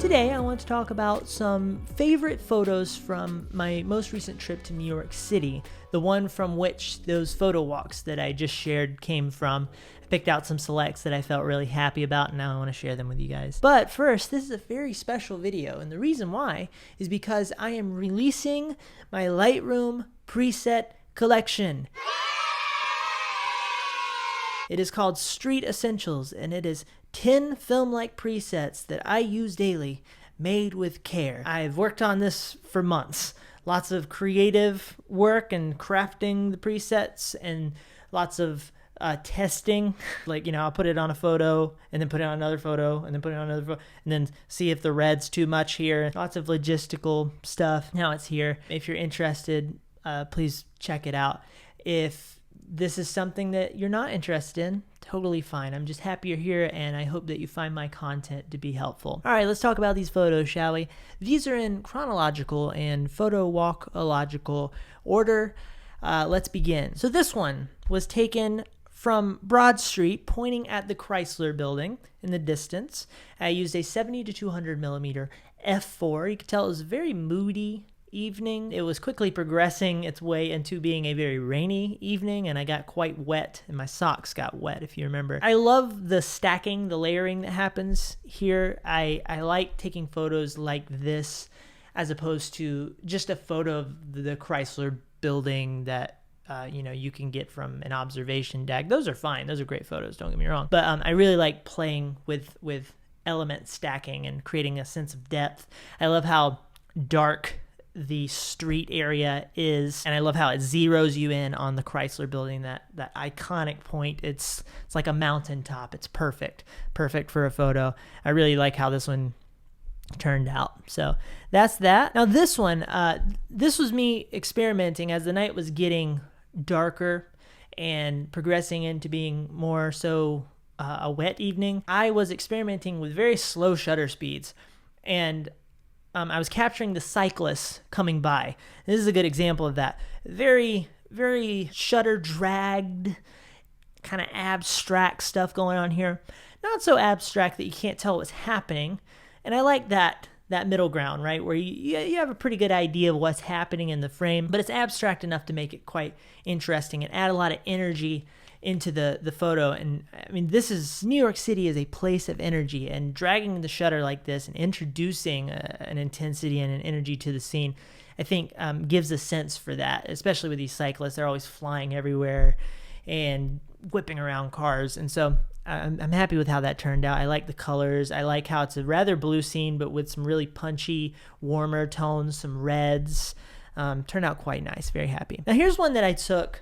Today I want to talk about some favorite photos from my most recent trip to New York City, the one from which those photo walks that I just shared came from. I picked out some selects that I felt really happy about, and now I want to share them with you guys. But first, this is a very special video, and the reason why is because I am releasing my Lightroom preset collection. It is called Street Essentials, and it is 10 film-like presets that I use daily, made with care. I've worked on this for months. Lots of creative work and crafting the presets, and lots of testing. Like, I'll put it on a photo, and then put it on another photo, and then put it on another photo, and then see if the red's too much here. Lots of logistical stuff. Now it's here. If you're interested, please check it out. If this is something that you're not interested in, totally fine. I'm just happy you're here, and I hope that you find my content to be helpful. All right, let's talk about these photos, shall we? These are in chronological and photo walk-ological order. Let's begin. So this one was taken from Broad Street, pointing at the Chrysler building in the distance. I used a 70 to 200 millimeter f4. You can tell it was a very moody evening. It was quickly progressing its way into being a very rainy evening, and I got quite wet, and my socks got wet, if you remember. I love the stacking, the layering that happens here. I like taking photos like this as opposed to just a photo of the Chrysler building that you can get from an observation deck. Those are fine. Those are great photos, don't get me wrong. But I really like playing with element stacking and creating a sense of depth. I love how dark the street area is, and I love how it zeroes you in on the Chrysler building, that iconic point. It's like a mountaintop. It's perfect for a photo. I really like how this one turned out. So that's that. Now this one, this was me experimenting as the night was getting darker and progressing into being more so a wet evening. I was experimenting with very slow shutter speeds, and I was capturing the cyclists coming by. This is a good example of that. Very, very shutter dragged, kind of abstract stuff going on here. Not so abstract that you can't tell what's happening. And I like that middle ground, right? Where you have a pretty good idea of what's happening in the frame, but it's abstract enough to make it quite interesting and add a lot of energy into the photo. And I mean, New York City is a place of energy, and dragging the shutter like this and introducing an intensity and an energy to the scene, I think gives a sense for that, especially with these cyclists. They're always flying everywhere and whipping around cars. And so I'm happy with how that turned out. I like the colors. I like how it's a rather blue scene, but with some really punchy, warmer tones, some reds. Turned out quite nice. Very happy. Now here's one that I took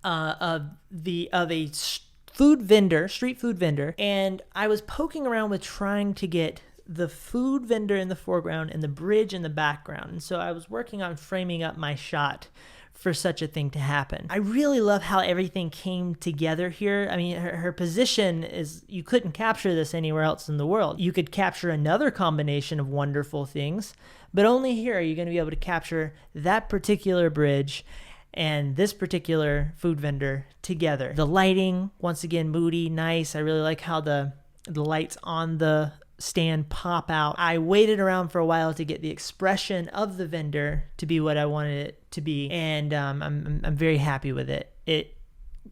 of a street food vendor, and I was poking around with trying to get the food vendor in the foreground and the bridge in the background. And so I was working on framing up my shot for such a thing to happen. I really love how everything came together here. I mean, her position is, you couldn't capture this anywhere else in the world. You could capture another combination of wonderful things, but only here are you going to be able to capture that particular bridge and this particular food vendor together. The lighting, once again, moody, nice. I really like how the lights on the stand pop out. I waited around for a while to get the expression of the vendor to be what I wanted it to be, and I'm very happy with it.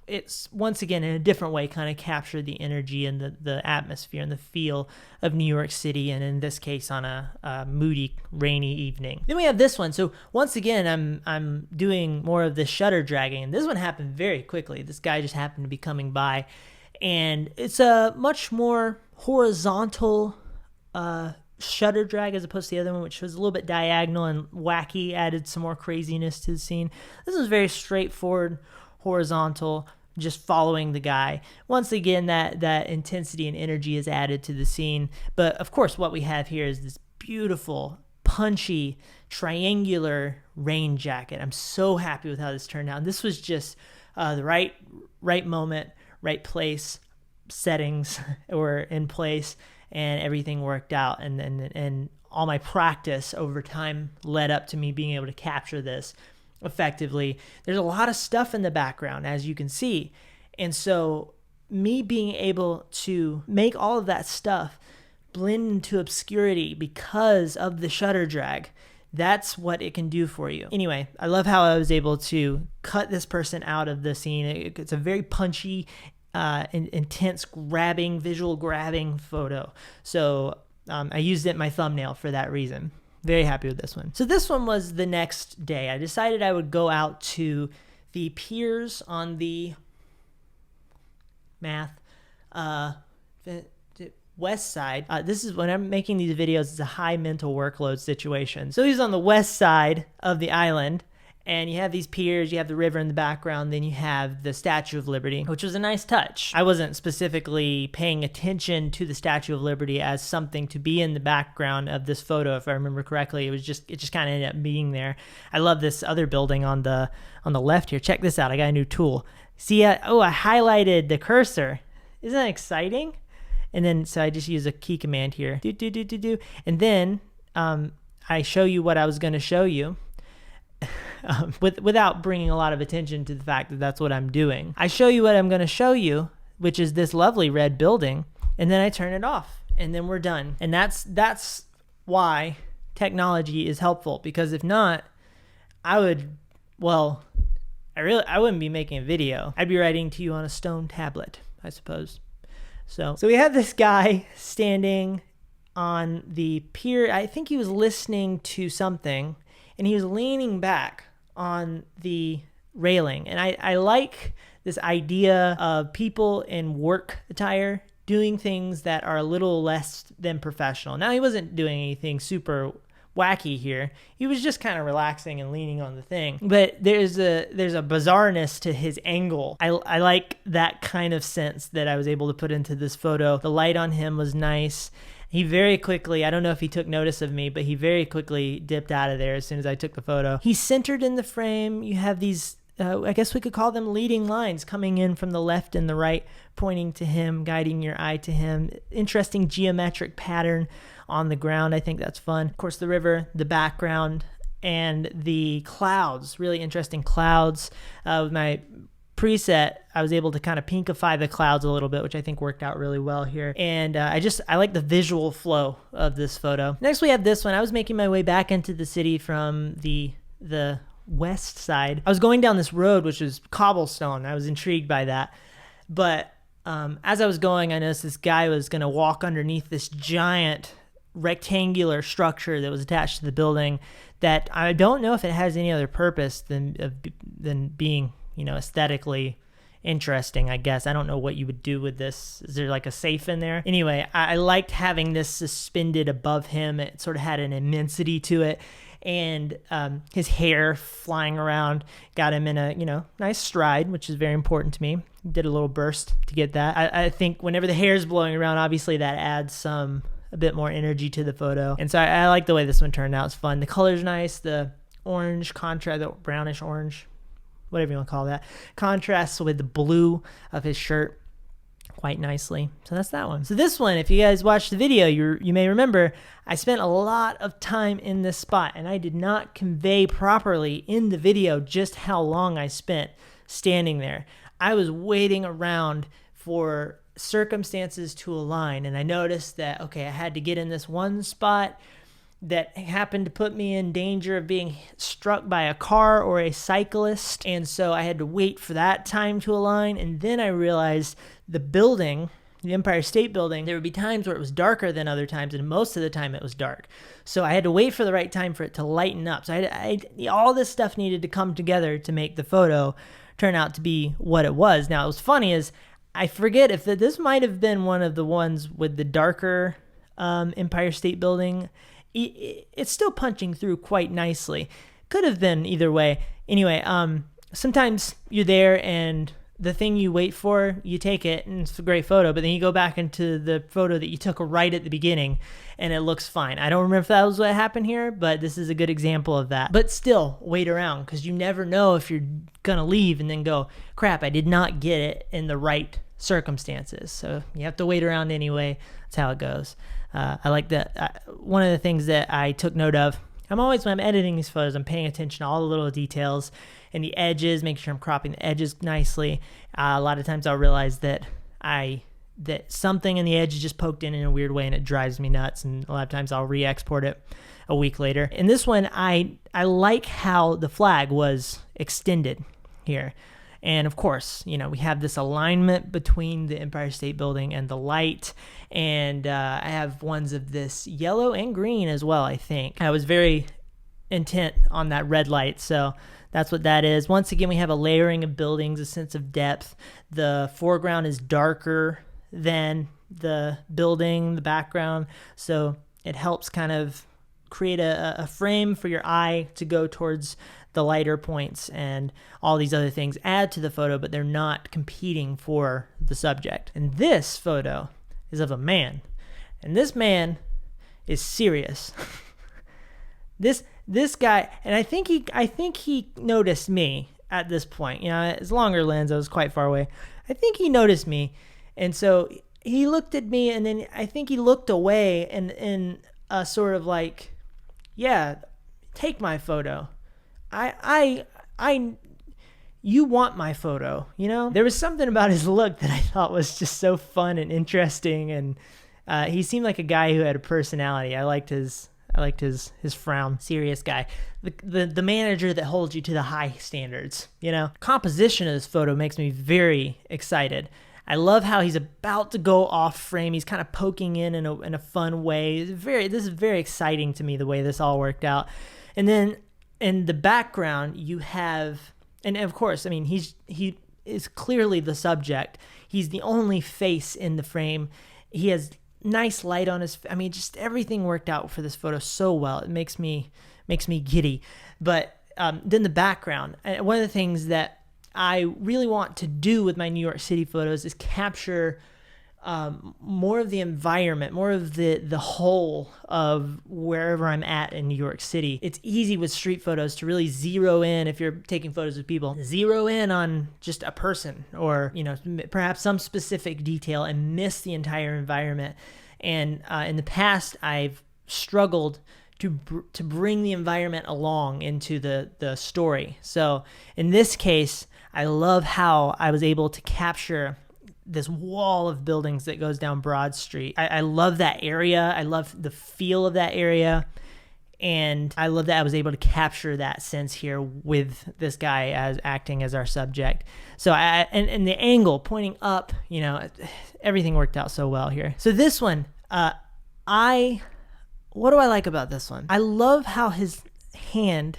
It's once again in a different way kind of captured the energy and the atmosphere and the feel of New York City, and in this case on a moody, rainy evening. Then we have this one. So once again, I'm doing more of the shutter dragging, and this one happened very quickly. This guy just happened to be coming by, and it's a much more horizontal shutter drag as opposed to the other one, which was a little bit diagonal and wacky, added some more craziness to the scene. This was very straightforward, horizontal, just following the guy. Once again, that intensity and energy is added to the scene. But of course, what we have here is this beautiful, punchy, triangular rain jacket. I'm so happy with how this turned out. And this was just the right moment, right place, settings were in place, and everything worked out. And all my practice over time led up to me being able to capture this effectively. There's a lot of stuff in the background, as you can see. And so me being able to make all of that stuff blend into obscurity because of the shutter drag. That's what it can do for you. Anyway, I love how I was able to cut this person out of the scene. It's a very punchy, intense visual grabbing photo. So I used it in my thumbnail for that reason. Very happy with this one. So this one was the next day. I decided I would go out to the piers on the west side. This is when I'm making these videos, it's a high mental workload situation. So he's on the west side of the island, and you have these piers, you have the river in the background, then you have the Statue of Liberty, which was a nice touch. I wasn't specifically paying attention to the Statue of Liberty as something to be in the background of this photo, if I remember correctly. It just kind of ended up being there. I love this other building on the left here. Check this out. I got a new tool. See, I highlighted the cursor. Isn't that exciting? And then, so I just use a key command here. And then I show you what I was going to show you without bringing a lot of attention to the fact that that's what I'm doing. I show you what I'm going to show you, which is this lovely red building, and then I turn it off, and then we're done. And that's why technology is helpful, because if not, I wouldn't be making a video. I'd be writing to you on a stone tablet, I suppose. So we have this guy standing on the pier. I think he was listening to something, and he was leaning back on the railing. And I like this idea of people in work attire doing things that are a little less than professional. Now, he wasn't doing anything super wacky here. He was just kind of relaxing and leaning on the thing. But there's a bizarreness to his angle. I like that kind of sense that I was able to put into this photo. The light on him was nice. He very quickly, I don't know if he took notice of me, but he very quickly dipped out of there as soon as I took the photo. He's centered in the frame. You have these, I guess we could call them leading lines coming in from the left and the right, pointing to him, guiding your eye to him. Interesting geometric pattern on the ground. I think that's fun. Of course, the river, the background, and the clouds, really interesting clouds. With my preset, I was able to kind of pinkify the clouds a little bit, which I think worked out really well here. And I like the visual flow of this photo. Next, we have this one. I was making my way back into the city from the west side. I was going down this road, which was cobblestone. I was intrigued by that. But as I was going, I noticed this guy was going to walk underneath this giant rectangular structure that was attached to the building that I don't know if it has any other purpose than being, aesthetically interesting, I guess. I don't know what you would do with this. Is there like a safe in there? Anyway, I liked having this suspended above him. It sort of had an immensity to it. And his hair flying around got him in a, nice stride, which is very important to me. Did a little burst to get that. I think whenever the hair is blowing around, obviously that adds a bit more energy to the photo. And so I like the way this one turned out. It's fun. The color's nice. The orange contrast, the brownish orange, whatever you want to call that, contrasts with the blue of his shirt quite nicely. So that's that one. So this one, if you guys watched the video, you may remember I spent a lot of time in this spot, and I did not convey properly in the video just how long I spent standing there. I was waiting around for circumstances to align, and I noticed that, okay, I had to get in this one spot that happened to put me in danger of being struck by a car or a cyclist, and so I had to wait for that time to align. And then I realized the building, the Empire State Building, there would be times where it was darker than other times, and most of the time it was dark. So I had to wait for the right time for it to lighten up. So all this stuff needed to come together to make the photo turn out to be what it was. Now, it was funny is I forget if this might have been one of the ones with the darker Empire State Building. It's still punching through quite nicely. Could have been either way. Anyway, sometimes you're there and the thing you wait for, you take it and it's a great photo, but then you go back into the photo that you took right at the beginning and it looks fine. I don't remember if that was what happened here, but this is a good example of that. But still, wait around, because you never know if you're gonna leave and then go, crap, I did not get it in the right circumstances. So you have to wait around anyway. That's how it goes. I like that. One of the things that I took note of, when I'm editing these photos, I'm paying attention to all the little details and the edges, making sure I'm cropping the edges nicely. A lot of times I'll realize that I that something in the edge is just poked in a weird way, and it drives me nuts. And a lot of times I'll re-export it a week later. In this one, I like how the flag was extended here. And of course, we have this alignment between the Empire State Building and the light. And I have ones of this yellow and green as well, I think. I was very intent on that red light, so that's what that is. Once again, we have a layering of buildings, a sense of depth. The foreground is darker than the building, the background, so it helps kind of create a frame for your eye to go towards the lighter points, and all these other things add to the photo, but they're not competing for the subject. And this photo is of a man, and this man is serious. This guy, and I think he noticed me at this point. It's longer lens, I was quite far away. I think he noticed me, and so he looked at me, and then I think he looked away in a sort of like, yeah, take my photo. You want my photo, There was something about his look that I thought was just so fun and interesting, and he seemed like a guy who had a personality. I liked his frown. Serious guy. The manager that holds you to the high standards, Composition of this photo makes me very excited. I love how he's about to go off frame. He's kind of poking in a fun way. This is very exciting to me, the way this all worked out. And then in the background, you have, and of course, he is clearly the subject. He's the only face in the frame. He has nice light on his, just everything worked out for this photo so well. It makes me giddy. But then the background, one of the things that I really want to do with my New York City photos is capture more of the environment, more of the whole of wherever I'm at in New York City. It's easy with street photos to really zero in, if you're taking photos of people, zero in on just a person or, perhaps some specific detail and miss the entire environment. And in the past, I've struggled to bring the environment along into the story. So in this case, I love how I was able to capture this wall of buildings that goes down Broad Street. I love that area. I love the feel of that area. And I love that I was able to capture that sense here with this guy as acting as our subject. So and the angle pointing up, everything worked out so well here. So this one, what do I like about this one? I love how his hand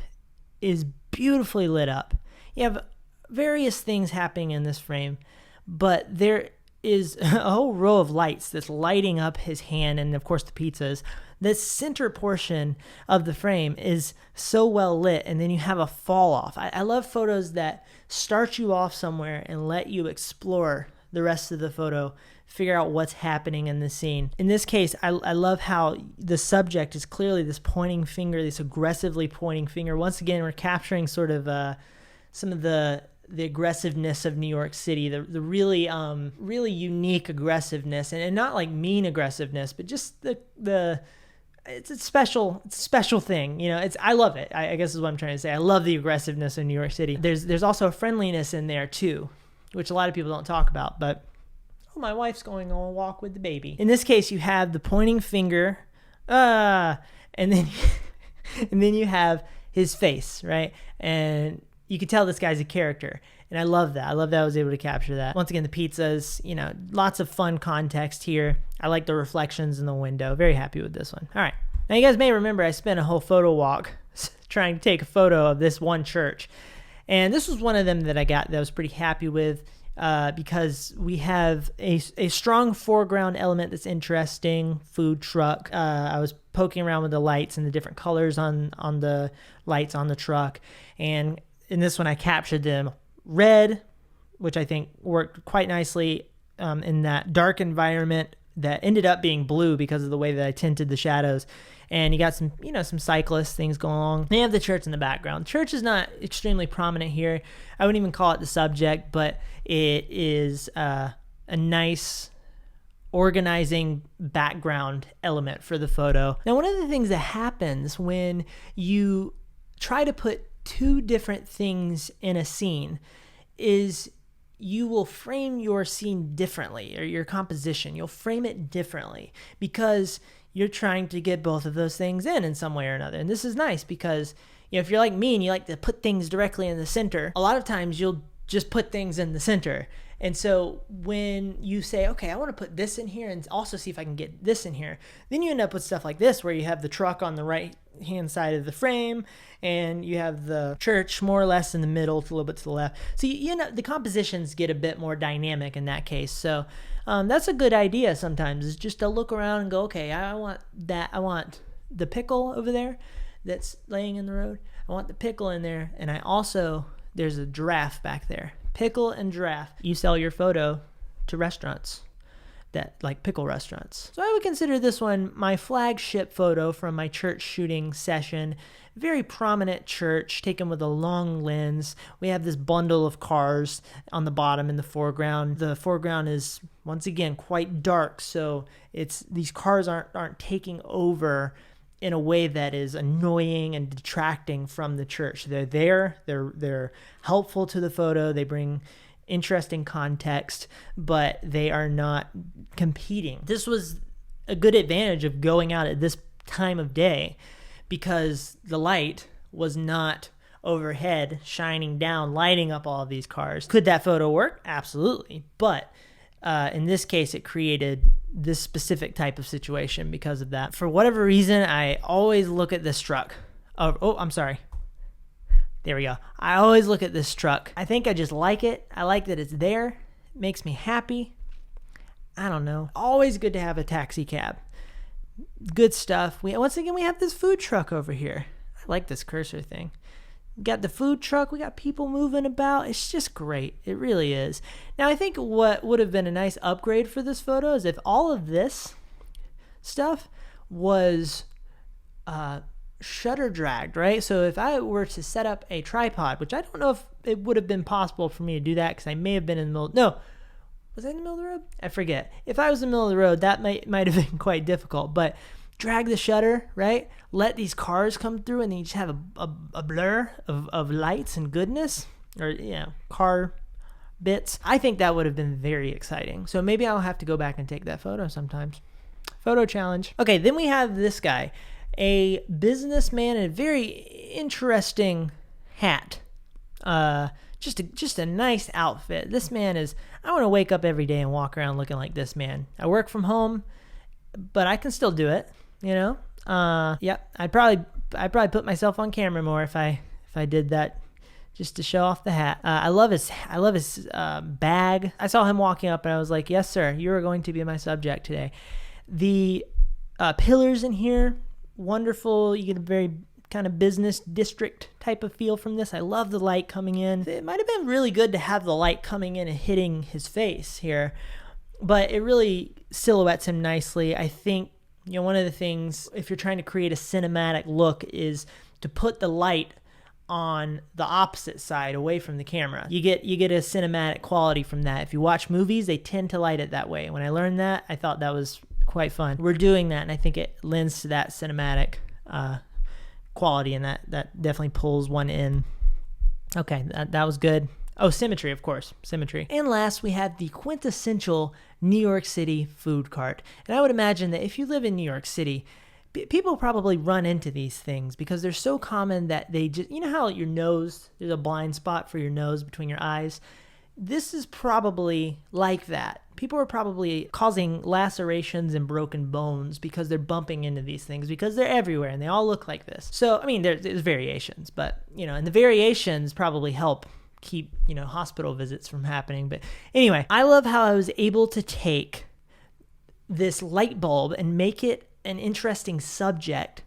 is beautifully lit up. You have various things happening in this frame, but there is a whole row of lights that's lighting up his hand, and of course the pizzas. The center portion of the frame is so well lit, and then you have a fall off. I love photos that start you off somewhere and let you explore the rest of the photo, figure out what's happening in the scene. In this case, I love how the subject is clearly this pointing finger, this aggressively pointing finger. Once again, we're capturing sort of some of the aggressiveness of New York City, the really really unique aggressiveness, and not like mean aggressiveness, but just it's a special thing. I love it. I guess is what I'm trying to say. I love the aggressiveness in New York City. There's also a friendliness in there too, which a lot of people don't talk about, but my wife's going on a walk with the baby. In this case, you have the pointing finger, and then you have his face, right? And you can tell this guy's a character, and I love that. I love that I was able to capture that. Once again, the pizzas, lots of fun context here. I like the reflections in the window. Very happy with this one. All right. Now, you guys may remember I spent a whole photo walk trying to take a photo of this one church, and this was one of them that I got that I was pretty happy with because we have a strong foreground element that's interesting, food truck. I was poking around with the lights and the different colors on the lights on the truck, and in this one, I captured them red, which I think worked quite nicely in that dark environment that ended up being blue because of the way that I tinted the shadows. And you got some, some cyclist things going on. They have the church in the background. The church is not extremely prominent here. I wouldn't even call it the subject, but it is a nice organizing background element for the photo. Now, one of the things that happens when you try to put two different things in a scene is you will frame your scene differently, or your composition. You'll frame it differently because you're trying to get both of those things in some way or another. And this is nice because, if you're like me and you like to put things directly in the center, a lot of times you'll just put things in the center. And so when you say, okay, I want to put this in here and also see if I can get this in here, then you end up with stuff like this where you have the truck on the right hand side of the frame and you have the church more or less in the middle, a little bit to the left. So the compositions get a bit more dynamic in that case. So that's a good idea sometimes, is just to look around and go, okay, I want that. I want the pickle over there that's laying in the road. I want the pickle in there. And there's a giraffe back there. Pickle and giraffe. You sell your photo to restaurants, like pickle restaurants. So I would consider this one my flagship photo from my church shooting session. Very prominent church, taken with a long lens. We have this bundle of cars on the bottom in the foreground. The foreground is, once again, quite dark, so these cars aren't taking over in a way that is annoying and detracting from the church. They're there, they're helpful to the photo, they bring interesting context, but they are not competing. This was a good advantage of going out at this time of day because the light was not overhead shining down, lighting up all of these cars. Could that photo work? Absolutely. But in this case, it created this specific type of situation because of that. For whatever reason, I always look at this truck. I'm sorry. There we go. I always look at this truck. I think I just like it. I like that it's there. It makes me happy. I don't know. Always good to have a taxi cab. Good stuff. Once again, we have this food truck over here. I like this cursor thing. We got the food truck. We got people moving about. It's just great. It really is. Now, I think what would have been a nice upgrade for this photo is if all of this stuff was shutter dragged, right? So if I were to set up a tripod, which I don't know if it would have been possible for me to do that because I may have been in the middle. No. Was I in the middle of the road? I forget. If I was in the middle of the road, that might have been quite difficult. But drag the shutter, right? Let these cars come through, and then you just have a blur of lights and goodness, or car bits. I think that would have been very exciting. So maybe I'll have to go back and take that photo sometimes. Photo challenge. Okay, then we have this guy, a businessman in a very interesting hat. Just a nice outfit. This man I want to wake up every day and walk around looking like this man. I work from home, but I can still do it, I'd probably put myself on camera more if I did that just to show off the hat. I love his bag. I saw him walking up and I was like, yes, sir, you are going to be my subject today. The pillars in here, wonderful. You get a very kind of business district type of feel from this. I love the light coming in. It might have been really good to have the light coming in and hitting his face here, but it really silhouettes him nicely. I think, one of the things, if you're trying to create a cinematic look, is to put the light on the opposite side away from the camera. You get a cinematic quality from that. If you watch movies, they tend to light it that way. When I learned that, I thought that was quite fun. We're doing that, and I think it lends to that cinematic quality, and that definitely pulls one in. Okay, that was good. Oh, symmetry, of course, symmetry. And last, we have the quintessential New York City food cart. And I would imagine that if you live in New York City, people probably run into these things because they're so common that they just, how your nose, there's a blind spot for your nose between your eyes. This is probably like that. People are probably causing lacerations and broken bones because they're bumping into these things because they're everywhere and they all look like this. So, there's variations, but, and the variations probably help keep, hospital visits from happening. But anyway, I love how I was able to take this light bulb and make it an interesting subject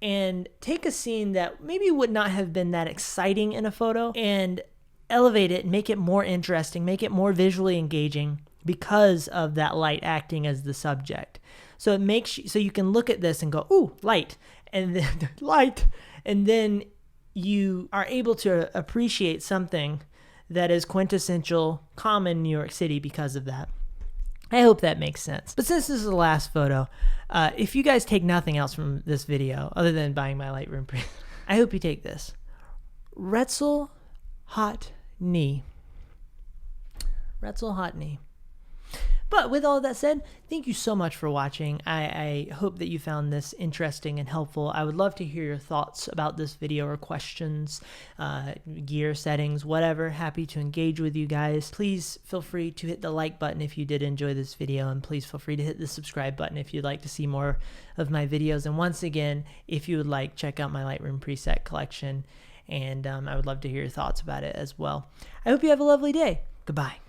and take a scene that maybe would not have been that exciting in a photo and elevate it and make it more interesting, make it more visually engaging because of that light acting as the subject. So it makes so you can look at this and go, ooh, light, and then light, and then you are able to appreciate something that is quintessential, common New York City because of that. I hope that makes sense. But since this is the last photo, if you guys take nothing else from this video other than buying my Lightroom preset, I hope you take this. Retzel Hot Knee. Retzelhotny. But with all that said, thank you so much for watching. I hope that you found this interesting and helpful. I would love to hear your thoughts about this video or questions, gear settings, whatever. Happy to engage with you guys. Please feel free to hit the like button if you did enjoy this video, and please feel free to hit the subscribe button if you'd like to see more of my videos. And once again, if you would like, check out my Lightroom preset collection, and I would love to hear your thoughts about it as well. I hope you have a lovely day. Goodbye.